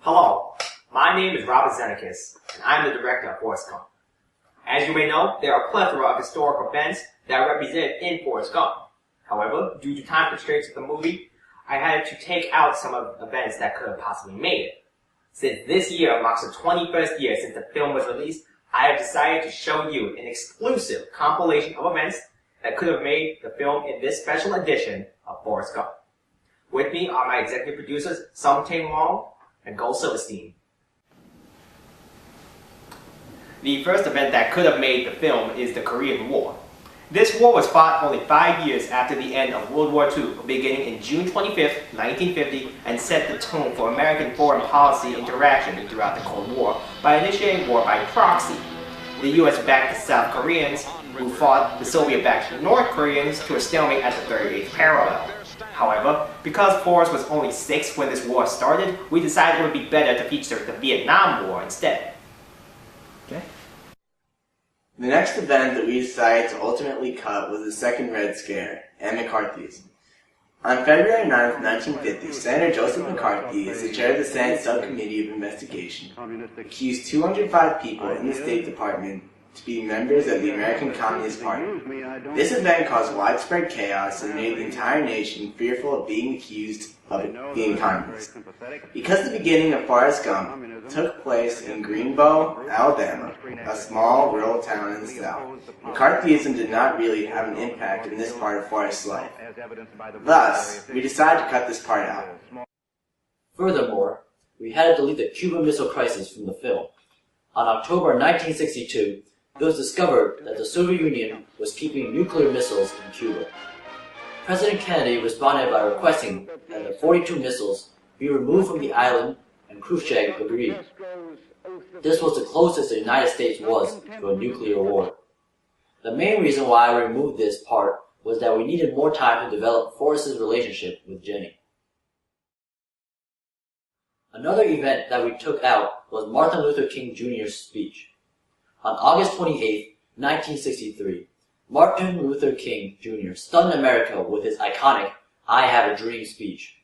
Hello, my name is Robert Zeneckis, and I'm the director of Forrest Gump. As you may know, there are a plethora of historical events that are represented in Forrest Gump. However, due to time constraints of the movie, I had to take out some of the events that could have possibly made it. Since this year marks the 21st year since the film was released, I have decided to show you an exclusive compilation of events that could have made the film in this special edition of Forrest Gump. With me are my executive producers, Sung Tae Wong and Gold Silverstein. The first event that could have made the film is the Korean War. This war was fought only 5 years after the end of World War II, beginning in June 25, 1950, and set the tone for American foreign policy interaction throughout the Cold War by initiating war by proxy. The US backed the South Koreans, who fought the Soviet-backed North Koreans to a stalemate at the 38th parallel. However, because Forrest was only 6 when this war started, we decided it would be better to feature the Vietnam War instead. Okay. The next event that we decided to ultimately cut was the Second Red Scare and McCarthyism. On February 9, 1950, Senator Joseph McCarthy, as the chair of the Senate Subcommittee of Investigation, accused 205 people in the State Department to be members of the American Communist Party. This event caused widespread chaos and made the entire nation fearful of being accused of being communist. Because the beginning of Forrest Gump took place in Greenbow, Alabama, a small rural town in the South, McCarthyism did not really have an impact in this part of Forrest's life. Thus, we decided to cut this part out. Furthermore, we had to delete the Cuban Missile Crisis from the film. On October 1962, it was discovered that the Soviet Union was keeping nuclear missiles in Cuba. President Kennedy responded by requesting that the 42 missiles be removed from the island, and Khrushchev agreed. This was the closest the United States was to a nuclear war. The main reason why I removed this part was that we needed more time to develop Forrest's relationship with Jenny. Another event that we took out was Martin Luther King Jr.'s speech. On August 28, 1963, Martin Luther King Jr. stunned America with his iconic "I Have a Dream" speech.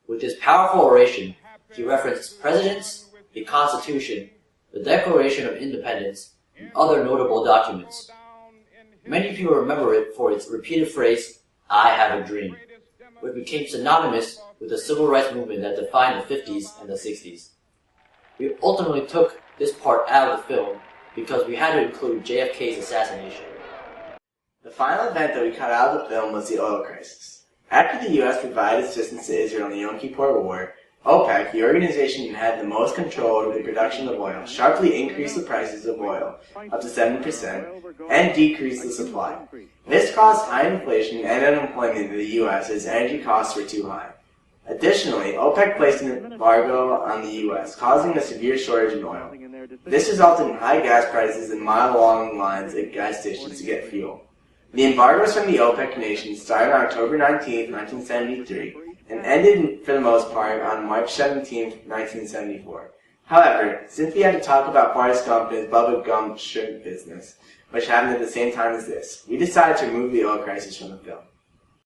With his powerful oration, he referenced presidents, the Constitution, the Declaration of Independence, and other notable documents. Many people remember it for its repeated phrase, "I have a dream," which became synonymous with the civil rights movement that defined the 50s and the 60s. We ultimately took this part out of the film because we had to include JFK's assassination. The final event that we cut out of the film was the oil crisis. After the U.S. provided assistance to Israel in the Yom Kippur War, OPEC, the organization that had the most control over the production of oil, sharply increased the prices of oil, up to 70%, and decreased the supply. This caused high inflation and unemployment in the U.S. as energy costs were too high. Additionally, OPEC placed an embargo on the U.S., causing a severe shortage in oil. This resulted in high gas prices and mile-long lines at gas stations to get fuel. The embargoes from the OPEC nations started on October 19, 1973, and ended for the most part on March 17, 1974. However, since we had to talk about Forrest Gump and his Bubba Gump shrimp business, which happened at the same time as this, we decided to remove the oil crisis from the film.